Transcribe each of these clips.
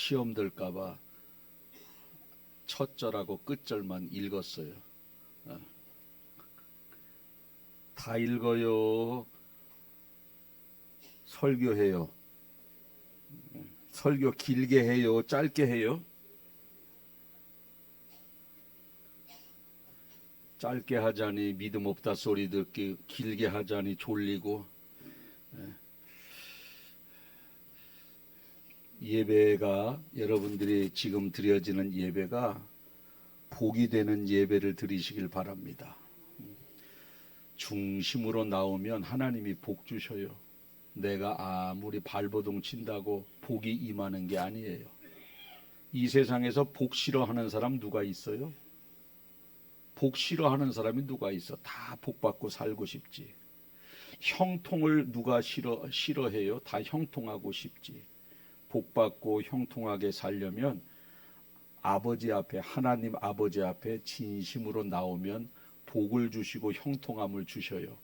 시험 들까봐 첫 절하고 끝절만 읽었어요. 다 읽어요. 설교해요. 설교 길게 해요. 짧게 해요. 짧게 하자니 믿음 없다 소리 듣기, 길게 하자니 졸리고. 예배가, 여러분들이 지금 드려지는 예배가 복이 되는 예배를 드리시길 바랍니다. 중심으로 나오면 하나님이 복 주셔요. 내가 아무리 발버둥 친다고 복이 임하는 게 아니에요. 이 세상에서 복 싫어하는 사람 누가 있어요? 복 싫어하는 사람이 누가 있어? 다 복 받고 살고 싶지. 형통을 누가 싫어해요? 다 형통하고 싶지. 복 받고 형통하게 살려면 아버지 앞에, 하나님 아버지 앞에 진심으로 나오면 복을 주시고 형통함을 주셔요.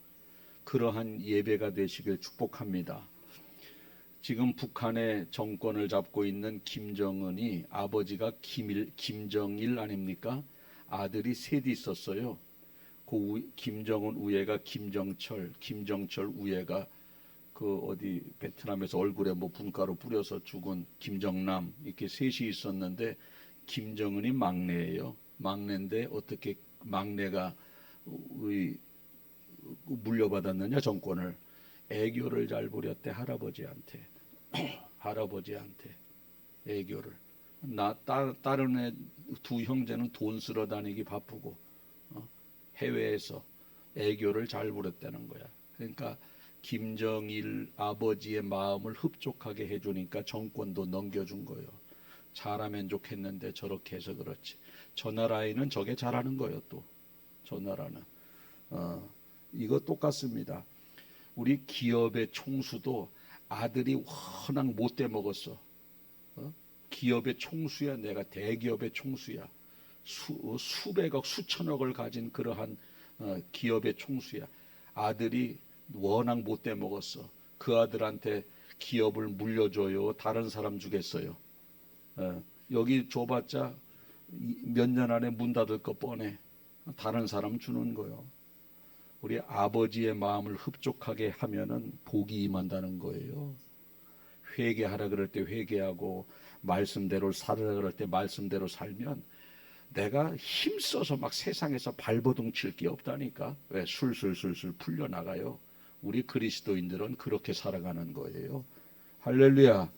그러한 예배가 되시길 축복합니다. 지금 북한의 정권을 잡고 있는 김정은이, 아버지가 김정일 아닙니까? 아들이 셋이 있었어요. 김정은 우예가 김정철 우예가 어디 베트남에서 얼굴에 뭐 분가루 뿌려서 죽은 김정남, 이렇게 셋이 있었는데 김정은이 막내예요. 막내인데 어떻게 막내가 물려받았느냐, 정권을. 애교를 잘 부렸대, 할아버지한테. 할아버지한테 애교를. 다른 애 두 형제는 돈 쓰러 다니기 바쁘고 해외에서 애교를 잘 부렸다는 거야. 그러니까 김정일 아버지의 마음을 흡족하게 해주니까 정권도 넘겨준 거예요. 잘하면 좋겠는데 저렇게 해서 그렇지. 저 나라에는 저게 잘하는 거예요. 또 저 나라는 이거 똑같습니다. 우리 기업의 총수도 아들이 워낙 못돼 먹었어. 기업의 총수야. 내가 대기업의 총수야. 수백억 수천억을 가진 그러한 기업의 총수야. 아들이 워낙 못돼 먹었어. 그 아들한테 기업을 물려줘요? 다른 사람 주겠어요? 여기 줘봤자 몇 년 안에 문 닫을 거 뻔해. 다른 사람 주는 거요. 우리 아버지의 마음을 흡족하게 하면은 복이 임한다는 거예요. 회개하라 그럴 때 회개하고, 말씀대로 살으라 그럴 때 말씀대로 살면 내가 힘써서 막 세상에서 발버둥 칠 게 없다니까. 왜? 술술술술 풀려나가요. 우리 그리스도인들은 그렇게 살아가는 거예요. 할렐루야.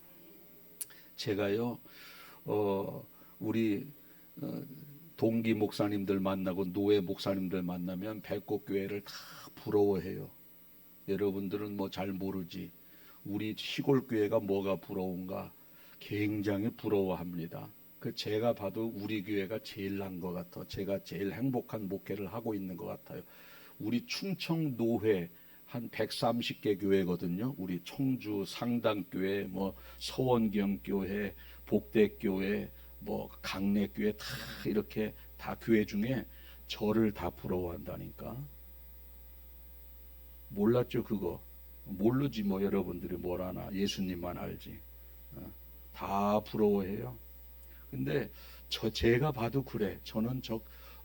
제가요 우리 동기 목사님들 만나고 노예 목사님들 만나면 백곡교회를 다 부러워해요. 여러분들은 뭐 잘 모르지. 우리 시골 교회가 뭐가 부러운가 굉장히 부러워합니다. 제가 봐도 우리 교회가 제일 난 것 같아. 제가 제일 행복한 목회를 하고 있는 것 같아요. 우리 충청 노회 한 130개 교회거든요. 우리 청주 상당교회, 뭐 서원경교회, 복대교회, 뭐 강내교회, 다 이렇게 다 교회 중에 저를 다 부러워한다니까. 몰랐죠 그거? 모르지 뭐. 여러분들이 뭘 아나. 예수님만 알지. 다 부러워해요. 근데 제가 봐도 그래. 저는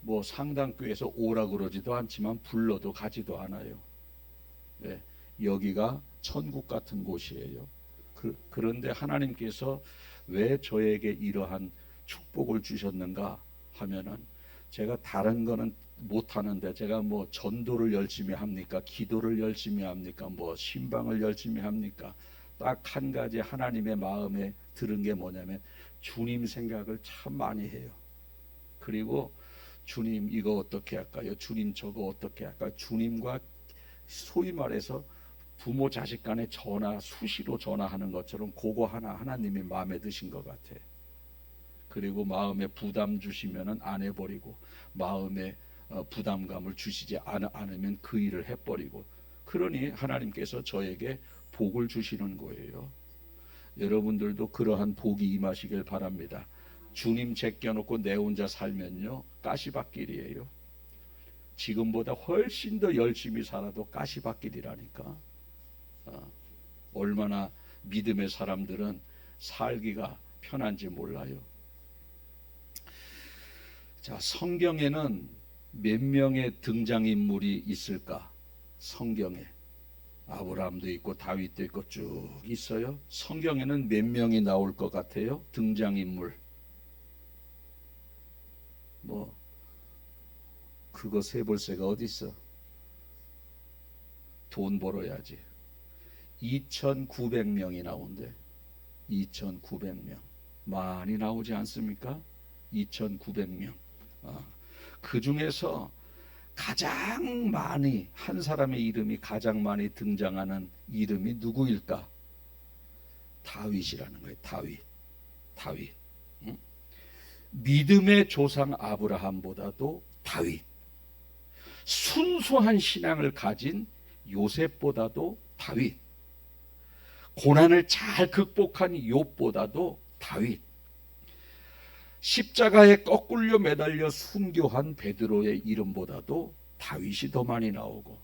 뭐 상당교회에서 오라 그러지도 않지만 불러도 가지도 않아요. 네, 여기가 천국 같은 곳이에요. 그런데 하나님께서 왜 저에게 이러한 축복을 주셨는가 하면은, 제가 다른 거는 못하는데, 제가 뭐 전도를 열심히 합니까? 기도를 열심히 합니까? 뭐 신방을 열심히 합니까? 딱 한 가지 하나님의 마음에 들은 게 뭐냐면, 주님 생각을 참 많이 해요. 그리고 주님 이거 어떻게 할까요? 주님 저거 어떻게 할까요? 주님과 소위 말해서 부모 자식 간에 수시로 전화하는 것처럼 그거 하나님이 마음에 드신 것 같아. 그리고 마음에 부담 주시면은 안 해버리고, 마음에 부담감을 주시지 않으면 그 일을 해버리고. 그러니 하나님께서 저에게 복을 주시는 거예요. 여러분들도 그러한 복이 임하시길 바랍니다. 주님 제껴놓고 내 혼자 살면요, 가시밭길이에요. 지금보다 훨씬 더 열심히 살아도 가시밭길이라니까. 얼마나 믿음의 사람들은 살기가 편한지 몰라요. 자, 성경에는 몇 명의 등장인물이 있을까? 성경에 아브라함도 있고 다윗도 있고 쭉 있어요. 성경에는 몇 명이 나올 것 같아요? 등장인물. 뭐 그거 세볼 새가 어디 있어? 돈 벌어야지. 2,900명이 나온대. 2,900명. 많이 나오지 않습니까? 2,900명. 그 중에서 가장 많이, 한 사람의 이름이 가장 많이 등장하는 이름이 누구일까? 다윗이라는 거예요. 다윗. 응? 믿음의 조상 아브라함보다도 다윗. 순수한 신앙을 가진 요셉보다도 다윗. 고난을 잘 극복한 욥보다도 다윗. 십자가에 거꾸로 매달려 순교한 베드로의 이름보다도 다윗이 더 많이 나오고,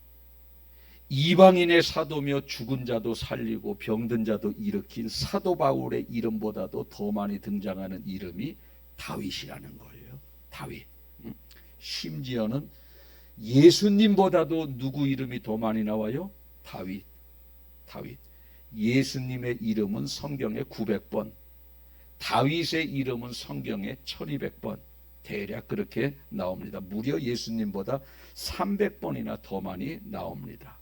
이방인의 사도며 죽은 자도 살리고 병든 자도 일으킨 사도 바울의 이름보다도 더 많이 등장하는 이름이 다윗이라는 거예요. 다윗. 심지어는 예수님보다도 누구 이름이 더 많이 나와요? 다윗. 예수님의 이름은 성경에 900번, 다윗의 이름은 성경에 1200번, 대략 그렇게 나옵니다. 무려 예수님보다 300번이나 더 많이 나옵니다.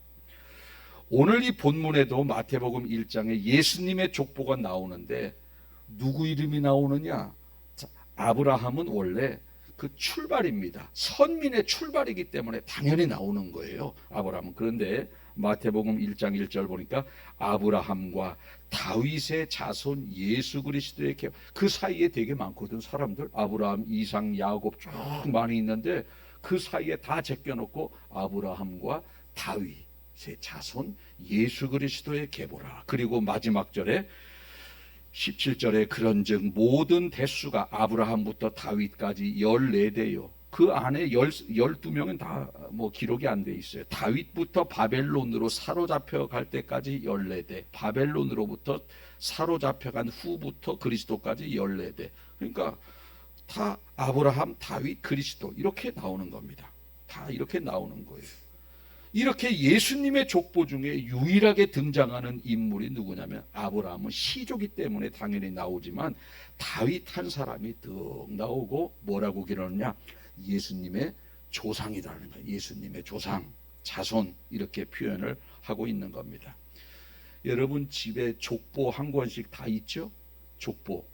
오늘 이 본문에도 마태복음 1장에 예수님의 족보가 나오는데 누구 이름이 나오느냐? 아브라함은 원래 그 출발입니다. 선민의 출발이기 때문에 당연히 나오는 거예요, 아브라함은. 그런데 마태복음 1장 1절 보니까 아브라함과 다윗의 자손 예수 그리스도의 계보, 그 사이에 되게 많거든. 사람들 아브라함, 이삭, 야곱 쭉 많이 있는데 그 사이에 다 제껴놓고 아브라함과 다윗의 자손 예수 그리스도의 계보라. 그리고 마지막 절에 17절에 그런즉 모든 대수가 아브라함부터 다윗까지 14대요. 그 안에 12명은 다 뭐 기록이 안 돼 있어요. 다윗부터 바벨론으로 사로잡혀 갈 때까지 14대, 바벨론으로부터 사로잡혀간 후부터 그리스도까지 14대. 그러니까 다 아브라함, 다윗, 그리스도 이렇게 나오는 겁니다. 다 이렇게 나오는 거예요. 이렇게 예수님의 족보 중에 유일하게 등장하는 인물이 누구냐면, 아브라함은 시조기 때문에 당연히 나오지만 다윗 한 사람이 득 나오고 뭐라고 기록하느냐? 예수님의 조상이라는 거예요. 예수님의 조상, 자손, 이렇게 표현을 하고 있는 겁니다. 여러분 집에 족보 한 권씩 다 있죠? 족보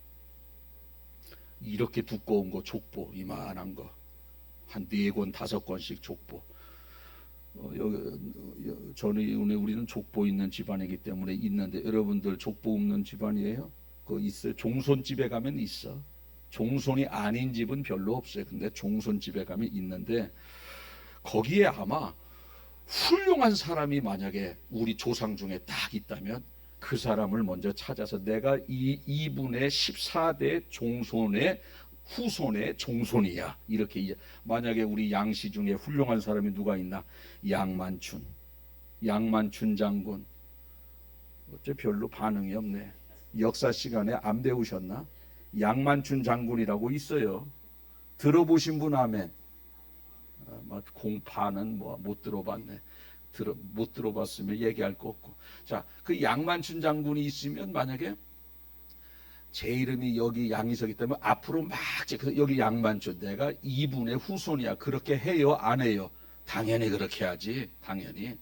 이렇게 두꺼운 거, 족보 이만한 거 한 4권 5권씩 족보. 우리는 족보 있는 집안이기 때문에 있는데, 여러분들 족보 없는 집안이에요? 그거 있어요? 종손집에 가면 있어. 종손이 아닌 집은 별로 없어요. 근데 종손집에 가면 있는데, 거기에 아마 훌륭한 사람이 만약에 우리 조상 중에 딱 있다면 그 사람을 먼저 찾아서 내가 이분의 14대 종손의 후손의 종손이야, 이렇게. 만약에 우리 양씨 중에 훌륭한 사람이 누가 있나? 양만춘 장군. 어째 별로 반응이 없네. 역사 시간에 안 배우셨나? 양만춘 장군이라고 있어요. 들어보신 분 아멘. 공파는 못 들어봤네. 못 들어봤으면 얘기할 거 없고. 자, 그 양만춘 장군이 있으면, 만약에 제 이름이 여기 양이석이 때문에 앞으로 막 여기 양만춘, 내가 이분의 후손이야, 그렇게 해요, 안 해요? 당연히 그렇게 하지. 당연히.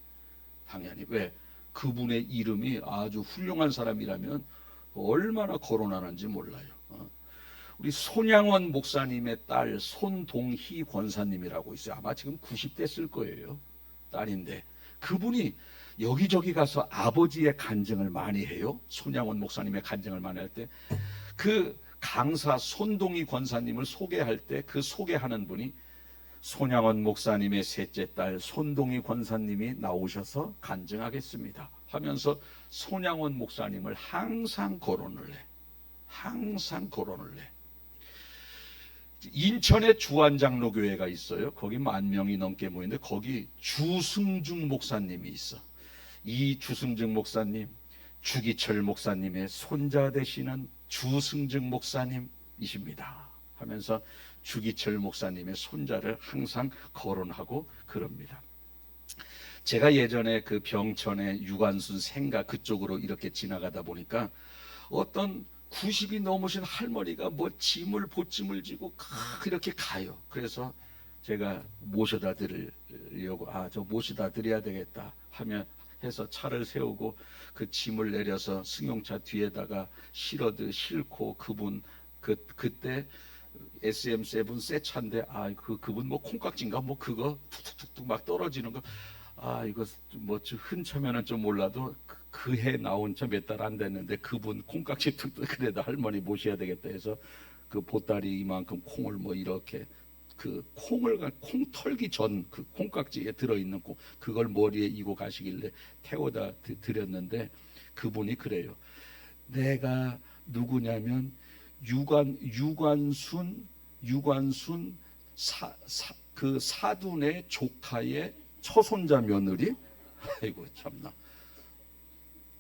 왜? 그분의 이름이 아주 훌륭한 사람이라면 얼마나 거론하는지 몰라요. 우리 손양원 목사님의 딸 손동희 권사님이라고 있어요. 아마 지금 90대 쓸 거예요. 딸인데 그분이 여기저기 가서 아버지의 간증을 많이 해요. 손양원 목사님의 간증을 많이 할 때 그 강사 손동희 권사님을 소개할 때 그 소개하는 분이 손양원 목사님의 셋째 딸 손동희 권사님이 나오셔서 간증하겠습니다 하면서 손양원 목사님을 항상 거론을 해. 인천에 주안장로교회가 있어요. 거기 10,000명이 넘게 모이는데 거기 주승중 목사님이 있어. 이 주승중 목사님, 주기철 목사님의 손자 되시는 주승증 목사님이십니다 하면서 주기철 목사님의 손자를 항상 거론하고 그럽니다. 제가 예전에 그 병천의 유관순 생가 그쪽으로 이렇게 지나가다 보니까 어떤 90이 넘으신 할머니가 뭐 짐을 보짐을 지고 그렇게 가요. 그래서 제가 모셔다 드리려고 저 모셔다 드려야 되겠다 하면 해서 차를 세우고 그 짐을 내려서 승용차 뒤에다가 싣고 그분 그때 SM7 새 차인데 그분 뭐 콩깍지인가 뭐 그거 툭툭툭툭 막 떨어지는 거 이거 뭐 흔차면은 좀 몰라도 그 해 나온 차 몇 달 안 됐는데 그분 콩깍지 툭툭 그래도 할머니 모셔야 되겠다 해서 그 보따리 이만큼 콩을 뭐 이렇게 그 콩 털기 전 그 콩깍지에 들어있는 콩 그걸 머리에 이고 가시길래 태워다 드렸는데 그분이 그래요. 내가 누구냐면 유관순 그 사돈의 조카의 처손자 며느리. 아이고 참나.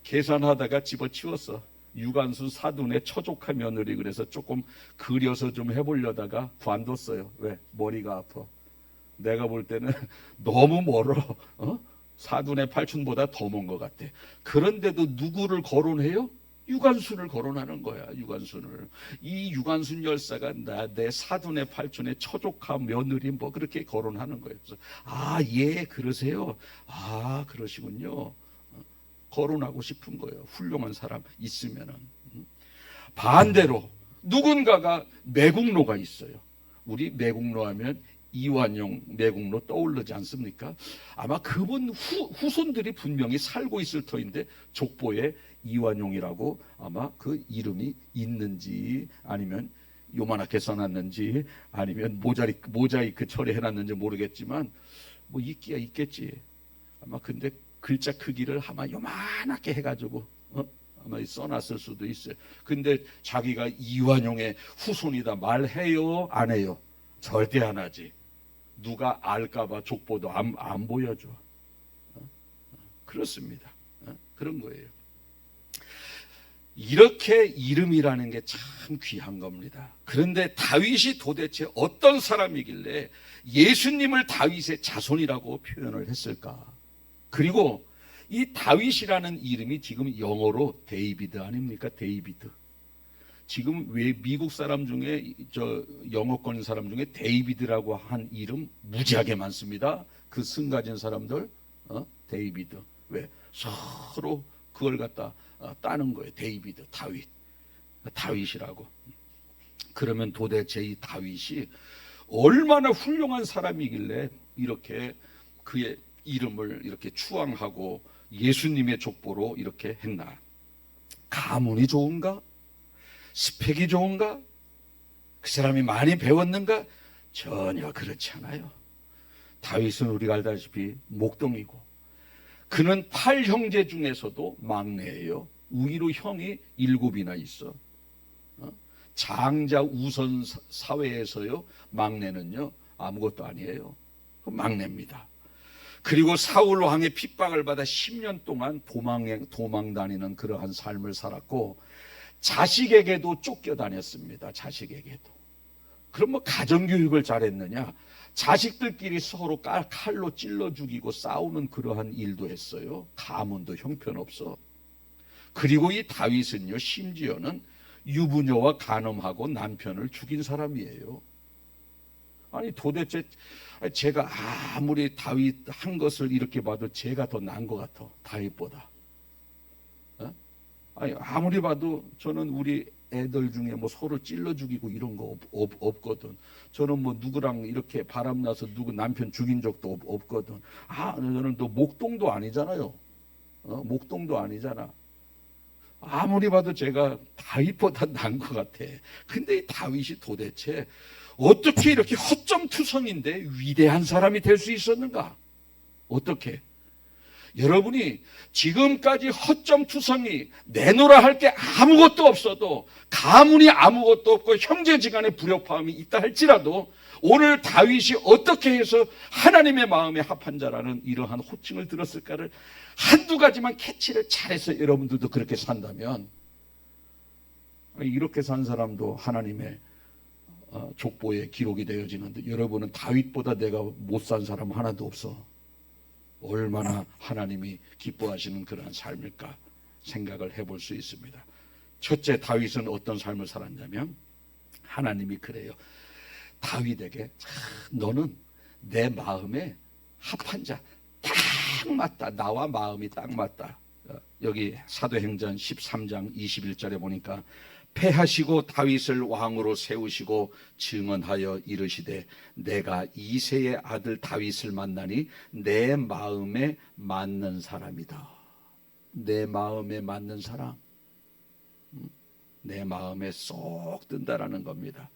계산하다가 집어치웠어. 유관순 사돈의 처조카 며느리. 그래서 조금 그려서 좀 해보려다가 관뒀어요. 왜? 머리가 아파. 내가 볼 때는 너무 멀어. 사돈의 팔촌보다 더 먼 것 같아. 그런데도 누구를 거론해요? 유관순을 거론하는 거야. 유관순을. 이 유관순 열사가 내 사돈의 팔촌의 처조카 며느리 뭐 그렇게 거론하는 거예요. 그래서 예 그러세요. 그러시군요. 거론하고 싶은 거예요. 훌륭한 사람 있으면은. 반대로 누군가가 매국노가 있어요. 우리 매국노 하면 이완용 매국노 떠오르지 않습니까? 아마 그분 후손들이 분명히 살고 있을 터인데 족보에 이완용이라고 아마 그 이름이 있는지 아니면 요만하게 써놨는지 아니면 모자이크 처리해놨는지 모르겠지만 뭐 있기야 있겠지. 아마 근데 글자 크기를 아마 요만하게 해가지고 아마 써놨을 수도 있어요. 근데 자기가 이완용의 후손이다 말해요? 안 해요? 절대 안 하지. 누가 알까봐 족보도 안 보여줘. 그렇습니다. 그런 거예요. 이렇게 이름이라는 게 참 귀한 겁니다. 그런데 다윗이 도대체 어떤 사람이길래 예수님을 다윗의 자손이라고 표현을 했을까? 그리고 이 다윗이라는 이름이 지금 영어로 데이비드 아닙니까? 데이비드. 지금 왜 미국 사람 중에 영어권 사람 중에 데이비드라고 한 이름 무지하게 많습니다. 그 승 가진 사람들 데이비드. 왜? 서로 그걸 갖다 따는 거예요. 데이비드, 다윗이라고. 그러면 도대체 이 다윗이 얼마나 훌륭한 사람이길래 이렇게 그의 이름을 이렇게 추앙하고 예수님의 족보로 이렇게 했나? 가문이 좋은가? 스펙이 좋은가? 그 사람이 많이 배웠는가? 전혀 그렇지 않아요. 다윗은 우리가 알다시피 목동이고 그는 8형제 중에서도 막내예요. 위로 형이 7이나 있어. 장자 우선 사회에서요 막내는요 아무것도 아니에요. 막내입니다. 그리고 사울 왕의 핍박을 받아 10년 동안 도망 다니는 그러한 삶을 살았고 자식에게도 쫓겨다녔습니다. 자식에게도. 그럼 뭐 가정교육을 잘했느냐? 자식들끼리 서로 칼로 찔러 죽이고 싸우는 그러한 일도 했어요. 가문도 형편없어. 그리고 이 다윗은요 심지어는 유부녀와 간음하고 남편을 죽인 사람이에요. 아니 도대체 제가 아무리 다윗 한 것을 이렇게 봐도 제가 더 나은 것 같아. 다윗보다. 아니 아무리 봐도 저는 우리 애들 중에 뭐 서로 찔러 죽이고 이런 거 없거든. 저는 뭐 누구랑 이렇게 바람나서 누구 남편 죽인 적도 없거든. 저는 또 목동도 아니잖아요. 목동도 아니잖아. 아무리 봐도 제가 다윗보다 나은 것 같아. 근데 이 다윗이 도대체 어떻게 이렇게 허점투성인데 위대한 사람이 될 수 있었는가? 어떻게? 여러분이 지금까지 허점투성이 내놓으라 할 게 아무것도 없어도 가문이 아무것도 없고 형제지간의 불협화음이 있다 할지라도 오늘 다윗이 어떻게 해서 하나님의 마음에 합한 자라는 이러한 호칭을 들었을까를 한두 가지만 캐치를 잘해서 여러분들도 그렇게 산다면 이렇게 산 사람도 하나님의 족보에 기록이 되어지는데, 여러분은 다윗보다 내가 못 산 사람 하나도 없어. 얼마나 하나님이 기뻐하시는 그러한 삶일까 생각을 해볼 수 있습니다. 첫째, 다윗은 어떤 삶을 살았냐면, 하나님이 그래요. 다윗에게 너는 내 마음에 합한 자, 딱 맞다. 나와 마음이 딱 맞다. 여기 사도행전 13장 21절에 보니까, 패하시고 다윗을 왕으로 세우시고 증언하여 이르시되 내가 이새의 아들 다윗을 만나니 내 마음에 맞는 사람이다. 내 마음에 맞는 사람, 내 마음에 쏙 든다라는 겁니다.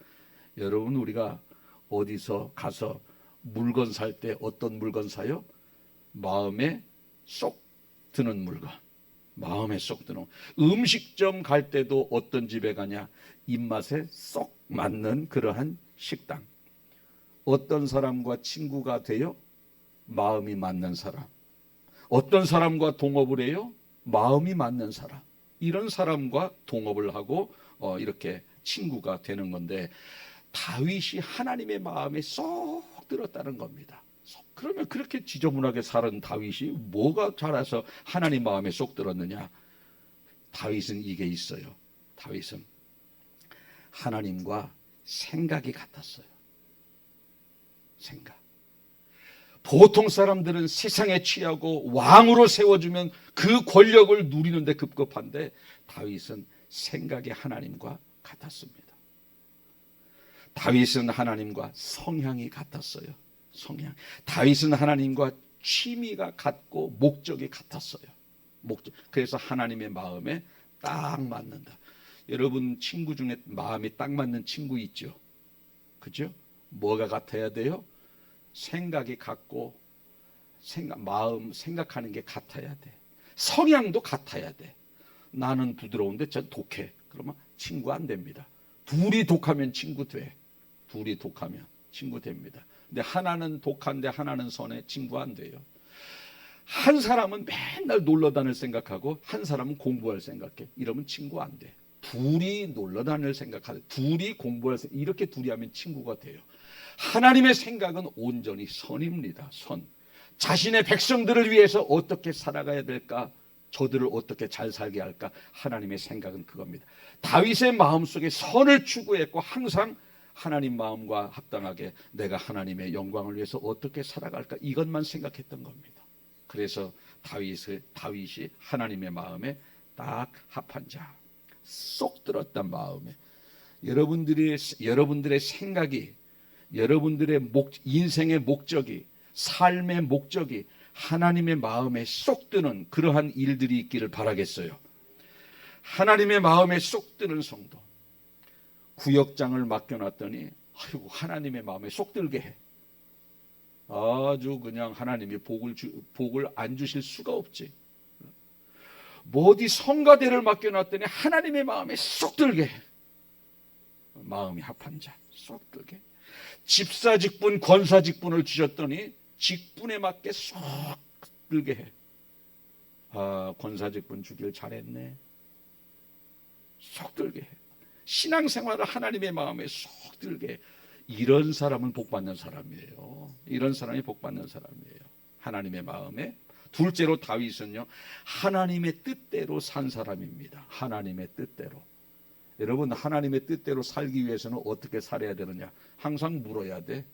여러분, 우리가 어디서 가서 물건 살 때 어떤 물건 사요? 마음에 쏙 드는 물건, 마음에 쏙 드는. 음식점 갈 때도 어떤 집에 가냐? 입맛에 쏙 맞는 그러한 식당. 어떤 사람과 친구가 돼요? 마음이 맞는 사람. 어떤 사람과 동업을 해요? 마음이 맞는 사람. 이런 사람과 동업을 하고 이렇게 친구가 되는 건데, 다윗이 하나님의 마음에 쏙 들었다는 겁니다. 그러면 그렇게 지저분하게 살은 다윗이 뭐가 자라서 하나님 마음에 쏙 들었느냐? 다윗은 이게 있어요. 다윗은 하나님과 생각이 같았어요. 생각. 보통 사람들은 세상에 취하고 왕으로 세워주면 그 권력을 누리는데 급급한데, 다윗은 생각이 하나님과 같았습니다. 다윗은 하나님과 성향이 같았어요. 성향. 다윗은 하나님과 취미가 같고 목적이 같았어요. 목적. 그래서 하나님의 마음에 딱 맞는다. 여러분 친구 중에 마음이 딱 맞는 친구 있죠? 그죠? 뭐가 같아야 돼요? 생각이 같고, 마음 생각하는 게 같아야 돼. 성향도 같아야 돼. 나는 부드러운데 저 독해. 그러면 친구 안 됩니다. 둘이 독하면 친구 돼. 둘이 독하면 친구 됩니다. 근데 하나는 독한데 하나는 선해, 친구 안 돼요. 한 사람은 맨날 놀러 다닐 생각하고 한 사람은 공부할 생각해. 이러면 친구 안 돼. 둘이 놀러 다닐 생각하고 둘이 공부할 생각, 이렇게 둘이 하면 친구가 돼요. 하나님의 생각은 온전히 선입니다. 선. 자신의 백성들을 위해서 어떻게 살아가야 될까? 저들을 어떻게 잘 살게 할까? 하나님의 생각은 그겁니다. 다윗의 마음속에 선을 추구했고, 항상 하나님 마음과 합당하게 내가 하나님의 영광을 위해서 어떻게 살아갈까? 이것만 생각했던 겁니다. 그래서 다윗이 하나님의 마음에 딱 합한 자, 쏙 들었단 마음에. 여러분들의 생각이, 여러분들의 인생의 목적이, 삶의 목적이 하나님의 마음에 쏙 드는 그러한 일들이 있기를 바라겠어요. 하나님의 마음에 쏙 드는 성도. 구역장을 맡겨놨더니 아이고 하나님의 마음에 쏙 들게 해. 아주 그냥 하나님이 복을 안 주실 수가 없지. 뭐 어디 성가대를 맡겨놨더니 하나님의 마음에 쏙 들게 해. 마음이 합한 자 쏙 들게. 집사직분, 권사직분을 주셨더니 직분에 맞게 쏙 들게 해. 아, 권사직분 주길 잘했네. 쏙 들게 해. 신앙생활을 하나님의 마음에 쏙 들게. 이런 사람은 복받는 사람이에요. 이런 사람이 복받는 사람이에요. 하나님의 마음에. 둘째로 다윗은요, 하나님의 뜻대로 산 사람입니다. 하나님의 뜻대로. 여러분, 하나님의 뜻대로 살기 위해서는 어떻게 살아야 되느냐? 항상 물어야 돼.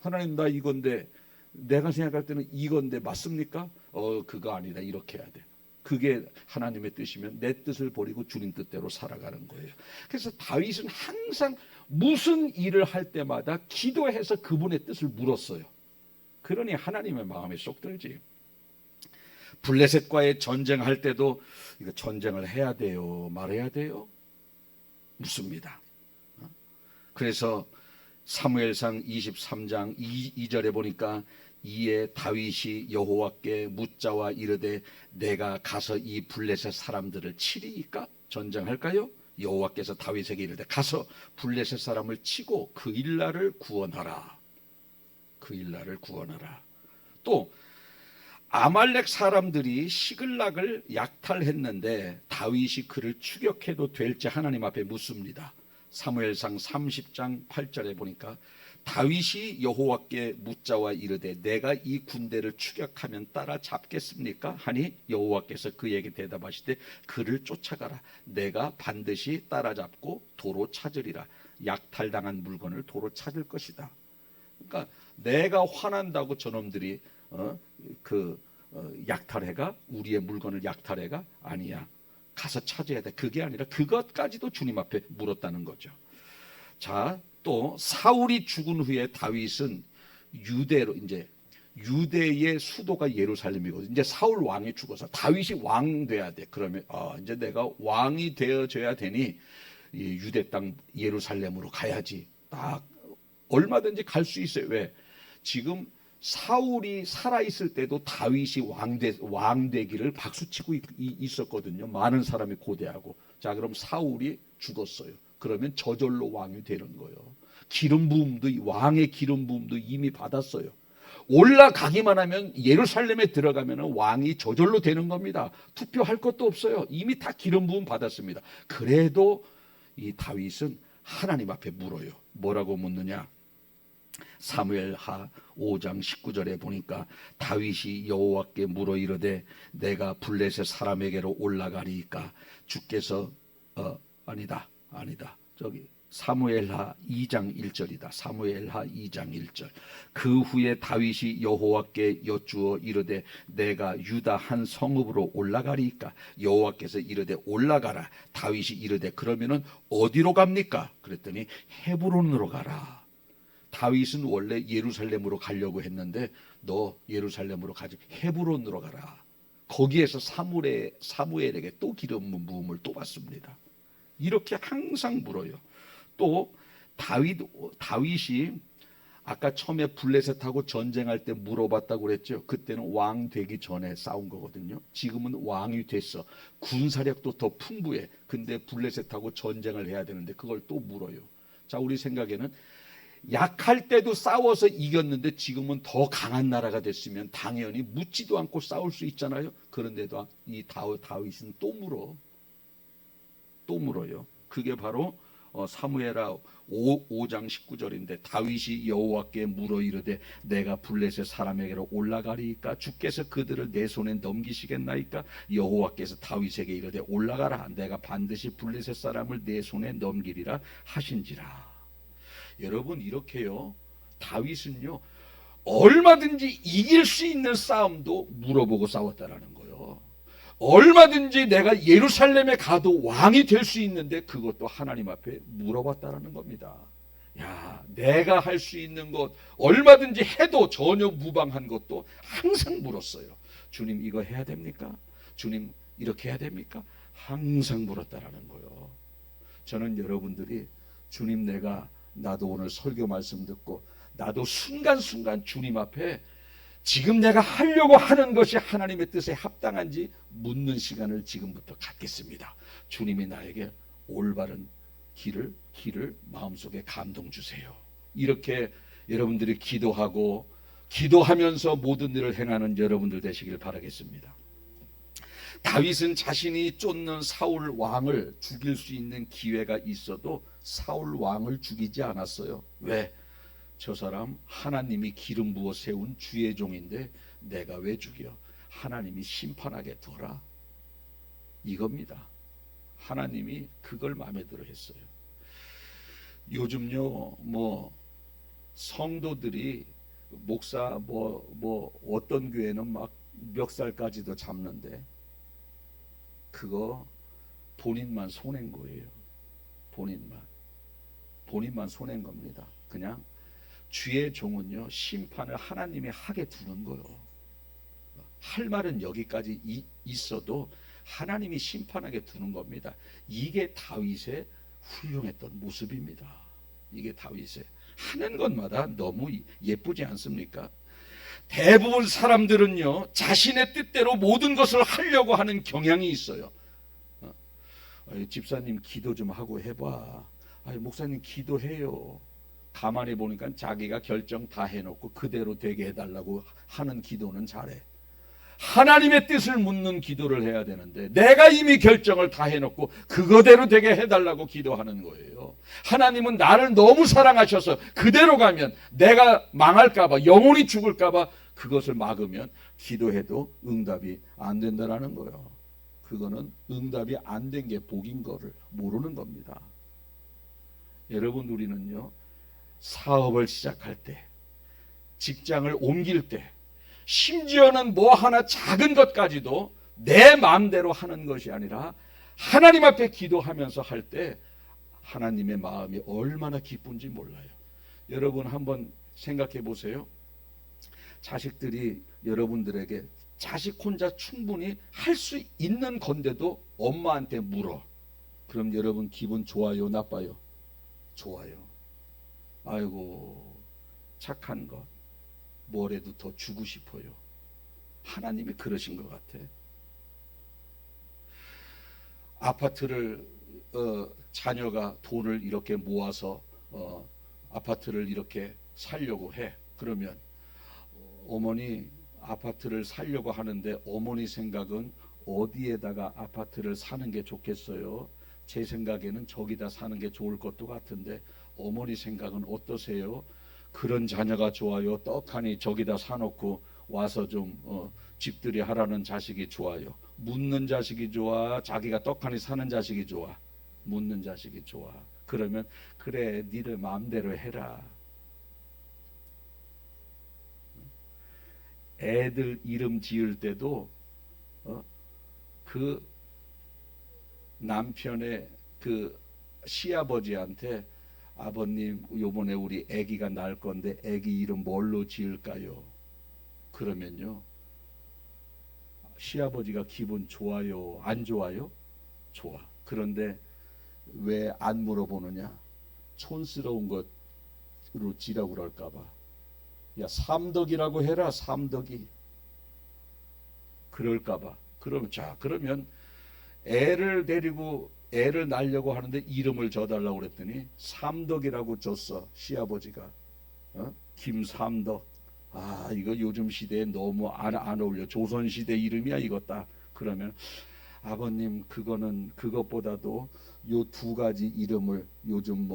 하나님, 나 이건데, 내가 생각할 때는 이건데 맞습니까? 그거 아니다. 이렇게 해야 돼. 그게 하나님의 뜻이면 내 뜻을 버리고 주님 뜻대로 살아가는 거예요. 그래서 다윗은 항상 무슨 일을 할 때마다 기도해서 그분의 뜻을 물었어요. 그러니 하나님의 마음에 쏙 들지. 블레셋과의 전쟁할 때도 이거 전쟁을 해야 돼요? 말해야 돼요? 묻습니다. 그래서 사무엘상 23장 2절에 보니까, 이에 다윗이 여호와께 묻자와 이르되 내가 가서 이 블레셋 사람들을 치리이까? 전쟁할까요? 여호와께서 다윗에게 이르되 가서 블레셋 사람을 치고 그 일날을 구원하라. 그 일날을 구원하라. 또 아말렉 사람들이 시글락을 약탈했는데 다윗이 그를 추격해도 될지 하나님 앞에 묻습니다. 사무엘상 30장 8절에 보니까 다윗이 여호와께 묻자와 이르되 내가 이 군대를 추격하면 따라잡겠습니까? 하니 여호와께서 그에게 대답하시되 그를 쫓아가라. 내가 반드시 따라잡고 도로 찾으리라. 약탈당한 물건을 도로 찾을 것이다. 그러니까 내가 화난다고 저놈들이 약탈해가 우리의 물건을 약탈해가 아니야. 가서 찾아야 돼. 그게 아니라 그것까지도 주님 앞에 물었다는 거죠. 자, 또 사울이 죽은 후에 다윗은 유대로 이제 유대의 수도가 예루살렘이거든요. 이제 사울 왕이 죽어서 다윗이 왕 돼야 돼. 그러면 이제 내가 왕이 되어줘야 되니 이 유대 땅 예루살렘으로 가야지. 딱 얼마든지 갈 수 있어요. 왜? 지금 사울이 살아있을 때도 다윗이 왕 되기를 박수치고 있었거든요. 많은 사람이 고대하고. 자, 그럼 사울이 죽었어요. 그러면 저절로 왕이 되는 거예요. 기름 부음도, 왕의 기름 부음도 이미 받았어요. 올라가기만 하면, 예루살렘에 들어가면 왕이 저절로 되는 겁니다. 투표할 것도 없어요. 이미 다 기름 부음 받았습니다. 그래도 이 다윗은 하나님 앞에 물어요. 뭐라고 묻느냐? 사무엘하 5장 19절에 보니까 다윗이 여호와께 물어 이르되 내가 블레셋 사람에게로 올라가리이까 주께서 아니다 저기 사무엘하 2장 1절이다. 사무엘하 2장 1절. 그 후에 다윗이 여호와께 여쭈어 이르되 내가 유다 한 성읍으로 올라가리이까 여호와께서 이르되 올라가라. 다윗이 이르되 그러면은 어디로 갑니까? 그랬더니 헤브론으로 가라. 다윗은 원래 예루살렘으로 가려고 했는데 너 예루살렘으로 가지 헤브론으로 가라. 거기에서 사무엘에게 또 기름 부음을 또 받습니다. 이렇게 항상 물어요. 또 다윗이 아까 처음에 블레셋하고 전쟁할 때 물어봤다고 그랬죠. 그때는 왕 되기 전에 싸운 거거든요. 지금은 왕이 됐어. 군사력도 더 풍부해. 근데 블레셋하고 전쟁을 해야 되는데 그걸 또 물어요. 자, 우리 생각에는 약할 때도 싸워서 이겼는데 지금은 더 강한 나라가 됐으면 당연히 묻지도 않고 싸울 수 있잖아요. 그런데도 이 다윗은 또 물어요. 그게 바로 사무엘하 5장 19절인데 다윗이 여호와께 물어 이르되 내가 블레셋 사람에게로 올라가리이까 주께서 그들을 내 손에 넘기시겠나이까 여호와께서 다윗에게 이르되 올라가라. 내가 반드시 블레셋 사람을 내 손에 넘기리라 하신지라. 여러분, 이렇게요, 다윗은요 얼마든지 이길 수 있는 싸움도 물어보고 싸웠다라는 거예요. 얼마든지 내가 예루살렘에 가도 왕이 될 수 있는데 그것도 하나님 앞에 물어봤다라는 겁니다. 야, 내가 할 수 있는 것 얼마든지 해도 전혀 무방한 것도 항상 물었어요. 주님, 이거 해야 됩니까? 주님, 이렇게 해야 됩니까? 항상 물었다라는 거예요. 저는 여러분들이 주님, 나도 오늘 설교 말씀 듣고 나도 순간순간 주님 앞에 지금 내가 하려고 하는 것이 하나님의 뜻에 합당한지 묻는 시간을 지금부터 갖겠습니다. 주님이 나에게 올바른 길을 마음속에 감동 주세요. 이렇게 여러분들이 기도하면서 모든 일을 행하는 여러분들 되시길 바라겠습니다. 다윗은 자신이 쫓는 사울 왕을 죽일 수 있는 기회가 있어도 사울 왕을 죽이지 않았어요. 왜? 저 사람 하나님이 기름 부어 세운 주의 종인데 내가 왜 죽여? 하나님이 심판하게 둬라. 이겁니다. 하나님이 그걸 마음에 들어 했어요. 요즘요, 성도들이 목사 어떤 교회는 막 멱살까지도 잡는데 그거 본인만 손해인 거예요. 본인만 손해인 겁니다. 그냥 주의 종은요, 심판을 하나님이 하게 두는 거예요. 할 말은 여기까지 있어도 하나님이 심판하게 두는 겁니다. 이게 다윗의 훌륭했던 모습입니다. 이게 다윗의 하는 것마다 너무 예쁘지 않습니까? 대부분 사람들은요, 자신의 뜻대로 모든 것을 하려고 하는 경향이 있어요. 집사님 기도 좀 하고 해봐. 목사님 기도해요. 가만히 보니까 자기가 결정 다 해놓고 그대로 되게 해달라고 하는 기도는 잘해. 하나님의 뜻을 묻는 기도를 해야 되는데 내가 이미 결정을 다 해놓고 그거대로 되게 해달라고 기도하는 거예요. 하나님은 나를 너무 사랑하셔서 그대로 가면 내가 망할까봐, 영혼이 죽을까봐 그것을 막으면 기도해도 응답이 안 된다라는 거예요. 그거는 응답이 안 된 게 복인 거를 모르는 겁니다. 여러분, 우리는요, 사업을 시작할 때, 직장을 옮길 때, 심지어는 뭐 하나 작은 것까지도 내 마음대로 하는 것이 아니라 하나님 앞에 기도하면서 할 때 하나님의 마음이 얼마나 기쁜지 몰라요. 여러분 한번 생각해 보세요. 자식들이 여러분들에게 자식 혼자 충분히 할 수 있는 건데도 엄마한테 물어. 그럼 여러분 기분 좋아요, 나빠요? 좋아요. 아이고, 착한 것. 뭐래도 더 주고 싶어요. 하나님이 그러신 것 같아. 아파트를 자녀가 돈을 이렇게 모아서 아파트를 이렇게 살려고 해. 그러면 어머니 아파트를 살려고 하는데 어머니 생각은 어디에다가 아파트를 사는 게 좋겠어요? 제 생각에는 저기다 사는 게 좋을 것도 같은데 어머니 생각은 어떠세요? 그런 자녀가 좋아요? 떡하니 저기다 사놓고 와서 좀 집들이 하라는 자식이 좋아요? 묻는 자식이 좋아? 자기가 떡하니 사는 자식이 좋아? 묻는 자식이 좋아. 그러면 그래, 니들 마음대로 해라. 애들 이름 지을 때도 그 남편의 그 시아버지한테 아버님, 요번에 우리 아기가 날 건데 아기 이름 뭘로 지을까요? 그러면요, 시아버지가 기분 좋아요, 안 좋아요? 좋아. 그런데 왜 안 물어보느냐? 촌스러운 것으로 지라고 그럴까봐. 야, 삼덕이라고 해라, 삼덕이. 그럴까봐. 그러면 애를 데리고 애를 낳으려고 하는데 이름을 줘달라고 그랬더니 삼덕이라고 줬어, 시아버지가. 김삼덕. 아, 이거 요즘 시대에 너무 안 어울려. 조선시대 이름이야 이거 딱. 그러면 아버님, 그거는 그것보다도 요 두 가지 이름을 요즘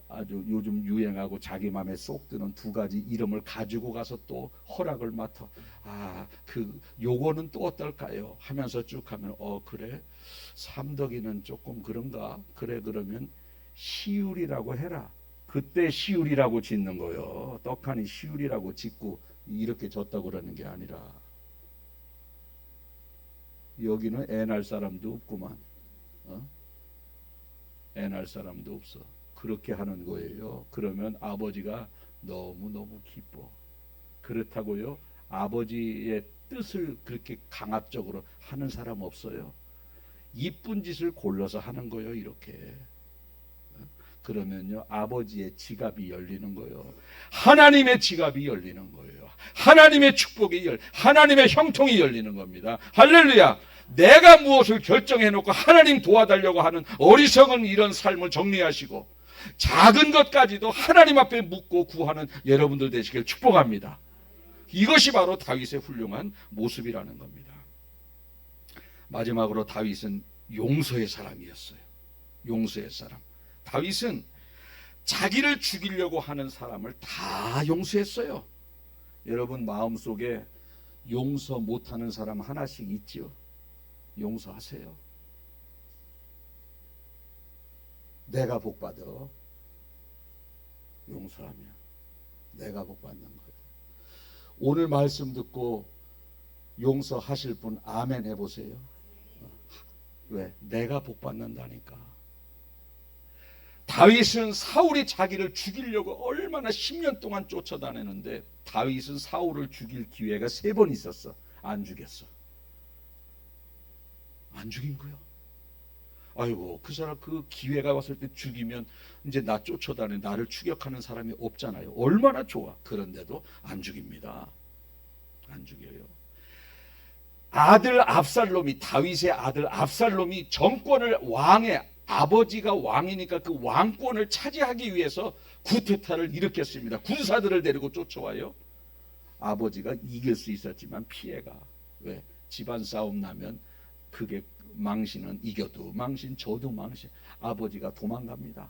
아주 요즘 유행하고 자기 마음에 쏙 드는 두 가지 이름을 가지고 가서 또 허락을 맡아. 아, 요거는 또 어떨까요? 하면서 쭉 하면 그래, 삼덕이는 조금 그런가? 그래, 그러면 시울이라고 해라. 그때 시울이라고 짓는 거요. 떡하니 시울이라고 짓고 이렇게 졌다고 그러는 게 아니라. 여기는 애 낳을 사람도 없구만. 애 낳을 사람도 없어. 그렇게 하는 거예요. 그러면 아버지가 너무너무 기뻐. 그렇다고요, 아버지의 뜻을 그렇게 강압적으로 하는 사람 없어요. 이쁜 짓을 골라서 하는 거예요, 이렇게. 그러면요, 아버지의 지갑이 열리는 거예요. 하나님의 지갑이 열리는 거예요. 하나님의 축복이 하나님의 형통이 열리는 겁니다. 할렐루야. 내가 무엇을 결정해놓고 하나님 도와달라고 하는 어리석은 이런 삶을 정리하시고 작은 것까지도 하나님 앞에 묻고 구하는 여러분들 되시길 축복합니다. 이것이 바로 다윗의 훌륭한 모습이라는 겁니다. 마지막으로 다윗은 용서의 사람이었어요. 용서의 사람. 다윗은 자기를 죽이려고 하는 사람을 다 용서했어요. 여러분 마음속에 용서 못하는 사람 하나씩 있지요. 용서하세요. 내가 복받아. 용서하면 내가 복받는 거예요. 오늘 말씀 듣고 용서하실 분 아멘 해보세요. 왜? 내가 복받는다니까. 다윗은 사울이 자기를 죽이려고 얼마나 10년 동안 쫓아다녔는데 다윗은 사울을 죽일 기회가 3번 있었어. 안 죽였어. 안 죽인 거야. 아이고, 그 사람 그 기회가 왔을 때 죽이면 이제 나 쫓아다니 나를 추격하는 사람이 없잖아요. 얼마나 좋아. 그런데도 안 죽입니다. 안 죽여요. 아들 압살롬이, 다윗의 아들 압살롬이 정권을, 왕의 아버지가 왕이니까 그 왕권을 차지하기 위해서 구테타를 일으켰습니다. 군사들을 데리고 쫓아와요. 아버지가 이길 수 있었지만 피해가. 왜? 집안 싸움 나면 그게 망신은 이겨도 망신, 져도 망신. 아버지가 도망갑니다.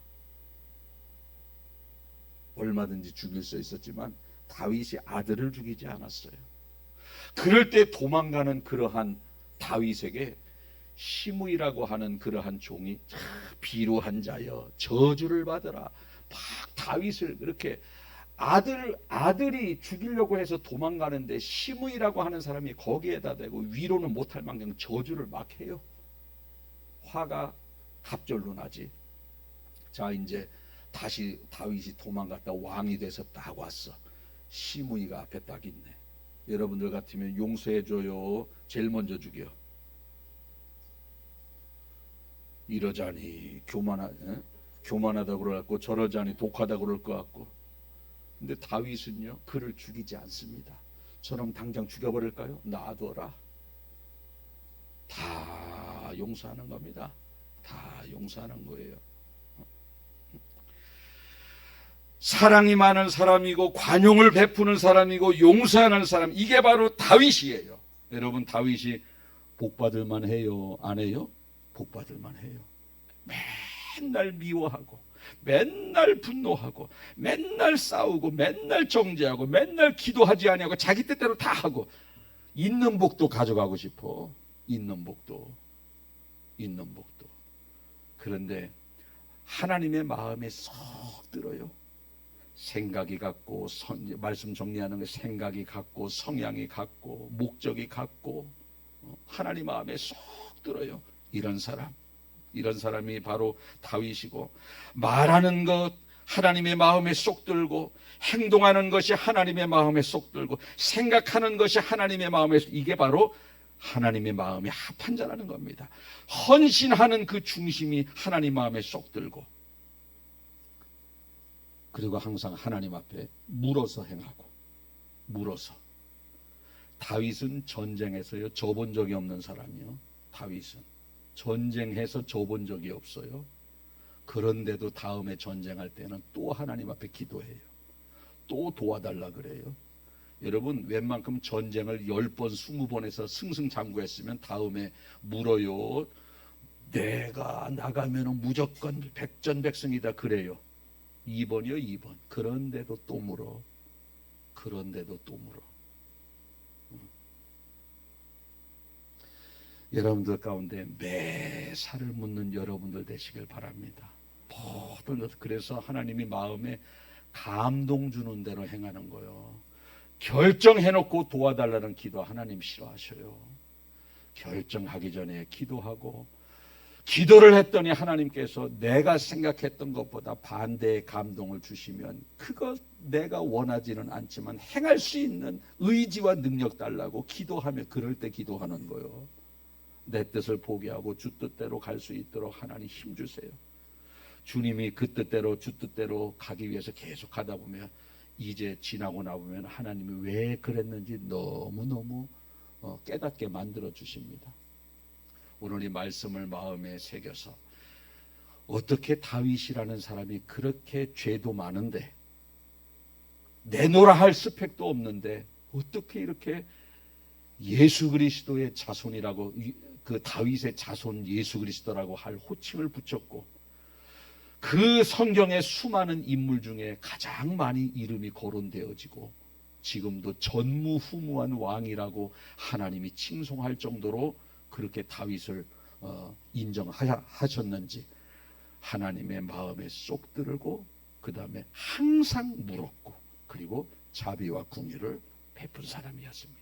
얼마든지 죽일 수 있었지만 다윗이 아들을 죽이지 않았어요. 그럴 때 도망가는 그러한 다윗에게 시므이라고 하는 그러한 종이 비루한 자여 저주를 받으라. 막 다윗을 그렇게 아들이 죽이려고 해서 도망가는데 시므이라고 하는 사람이 거기에다 대고 위로는 못할 망정 저주를 막 해요. 화가 갑절로 나지. 자, 이제 다시 다윗이 도망갔다 왕이 돼서 딱 왔어. 시므이가 앞에 딱 있네. 여러분들 같으면 용서해줘요, 제일 먼저 죽여? 이러자니 교만하다 그럴 것 같고, 저러자니 독하다 그럴 것 같고. 근데 다윗은요, 그를 죽이지 않습니다. 저놈 당장 죽여버릴까요? 놔둬라. 다 용서하는 겁니다. 다 용서하는 거예요. 사랑이 많은 사람이고 관용을 베푸는 사람이고 용서하는 사람, 이게 바로 다윗이에요. 여러분, 다윗이 복받을 만해요? 안 해요? 복받을 만해요. 맨날 미워하고 맨날 분노하고 맨날 싸우고 맨날 정죄하고 맨날 기도하지 아니하고 자기 뜻대로 다 하고, 있는 복도 가져가고 싶어. 있는 복도. 그런데 하나님의 마음에 쏙 들어요. 생각이 같고, 말씀 정리하는 게 생각이 같고, 성향이 같고, 목적이 같고, 하나님 마음에 쏙 들어요. 이런 사람이 바로 다윗이고, 말하는 것 하나님의 마음에 쏙 들고, 행동하는 것이 하나님의 마음에 쏙 들고, 생각하는 것이 하나님의 마음에, 이게 바로 하나님의 마음에 합한 자라는 겁니다. 헌신하는 그 중심이 하나님 마음에 쏙 들고, 그리고 항상 하나님 앞에 물어서 행하고, 물어서. 다윗은 전쟁에서요 져본 적이 없는 사람이요. 다윗은 전쟁해서 져본 적이 없어요. 그런데도 다음에 전쟁할 때는 또 하나님 앞에 기도해요. 또 도와달라 그래요. 여러분, 웬만큼 전쟁을 10번 20번 해서 승승장구했으면 다음에 물어요. 내가 나가면 무조건 백전백승이다 그래요. 2번이요 2번. 그런데도 또 물어. 여러분들 가운데 매사를 묻는 여러분들 되시길 바랍니다. 모든 것. 그래서 하나님이 마음에 감동 주는 대로 행하는 거예요. 결정해놓고 도와달라는 기도 하나님 싫어하셔요. 결정하기 전에 기도하고, 기도를 했더니 하나님께서 내가 생각했던 것보다 반대의 감동을 주시면, 그거 내가 원하지는 않지만 행할 수 있는 의지와 능력 달라고 기도하며, 그럴 때 기도하는 거예요. 내 뜻을 포기하고 주 뜻대로 갈 수 있도록 하나님 힘주세요. 주님이 그 뜻대로 주 뜻대로 가기 위해서 계속 하다 보면, 이제 지나고 나보면 하나님이 왜 그랬는지 너무너무 깨닫게 만들어 주십니다. 오늘 이 말씀을 마음에 새겨서, 어떻게 다윗이라는 사람이 그렇게 죄도 많은데, 내노라 할 스펙도 없는데, 어떻게 이렇게 예수 그리스도의 자손이라고, 그 다윗의 자손 예수 그리스도라고 할 호칭을 붙였고, 그 성경의 수많은 인물 중에 가장 많이 이름이 거론되어지고, 지금도 전무후무한 왕이라고 하나님이 칭송할 정도로 그렇게 다윗을 인정하셨는지 하나님의 마음에 쏙 들고, 그 다음에 항상 물었고, 그리고 자비와 궁유를 베푼 사람이었습니다.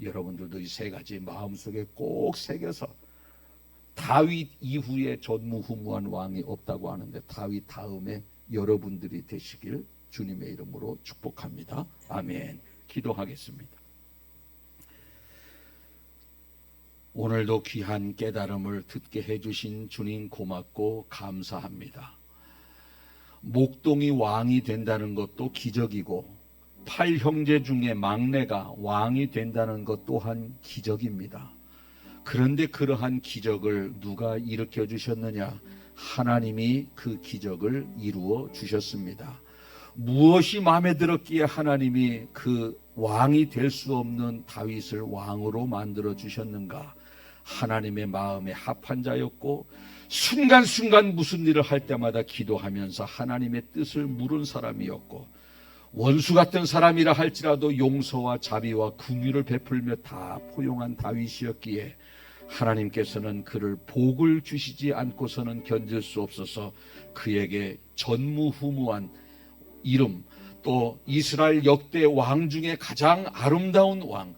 여러분들도 이 세 가지 마음속에 꼭 새겨서, 다윗 이후에 전무후무한 왕이 없다고 하는데 다윗 다음에 여러분들이 되시길 주님의 이름으로 축복합니다. 아멘. 기도하겠습니다. 오늘도 귀한 깨달음을 듣게 해주신 주님 고맙고 감사합니다. 목동이 왕이 된다는 것도 기적이고, 8형제 중에 막내가 왕이 된다는 것 또한 기적입니다. 그런데 그러한 기적을 누가 일으켜 주셨느냐? 하나님이 그 기적을 이루어 주셨습니다. 무엇이 마음에 들었기에 하나님이 그 왕이 될 수 없는 다윗을 왕으로 만들어 주셨는가? 하나님의 마음에 합한 자였고 순간순간 무슨 일을 할 때마다 기도하면서 하나님의 뜻을 물은 사람이었고 원수 같은 사람이라 할지라도 용서와 자비와 긍휼을 베풀며 다 포용한 다윗이었기에 하나님께서는 그를 복을 주시지 않고서는 견딜 수 없어서 그에게 전무후무한 이름, 또 이스라엘 역대 왕 중에 가장 아름다운 왕,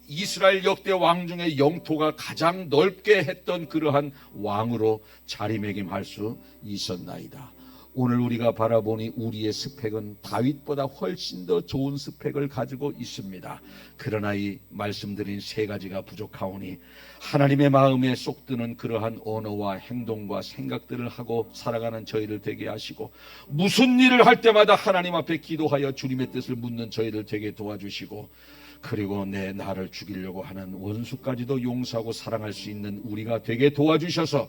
이스라엘 역대 왕 중에 영토가 가장 넓게 했던 그러한 왕으로 자리매김할 수 있었나이다. 오늘 우리가 바라보니 우리의 스펙은 다윗보다 훨씬 더 좋은 스펙을 가지고 있습니다. 그러나 이 말씀드린 세 가지가 부족하오니 하나님의 마음에 쏙 드는 그러한 언어와 행동과 생각들을 하고 살아가는 저희를 되게 하시고 무슨 일을 할 때마다 하나님 앞에 기도하여 주님의 뜻을 묻는 저희를 되게 도와주시고 그리고 내 나를 죽이려고 하는 원수까지도 용서하고 사랑할 수 있는 우리가 되게 도와주셔서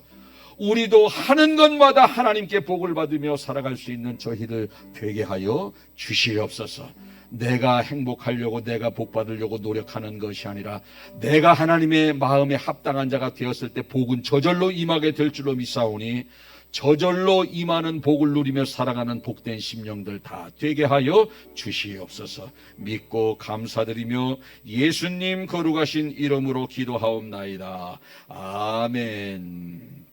우리도 하는 것마다 하나님께 복을 받으며 살아갈 수 있는 저희를 되게 하여 주시옵소서. 내가 행복하려고 내가 복 받으려고 노력하는 것이 아니라 내가 하나님의 마음에 합당한 자가 되었을 때 복은 저절로 임하게 될 줄로 믿사오니 저절로 임하는 복을 누리며 살아가는 복된 심령들 다 되게 하여 주시옵소서. 믿고 감사드리며 예수님 거룩하신 이름으로 기도하옵나이다. 아멘.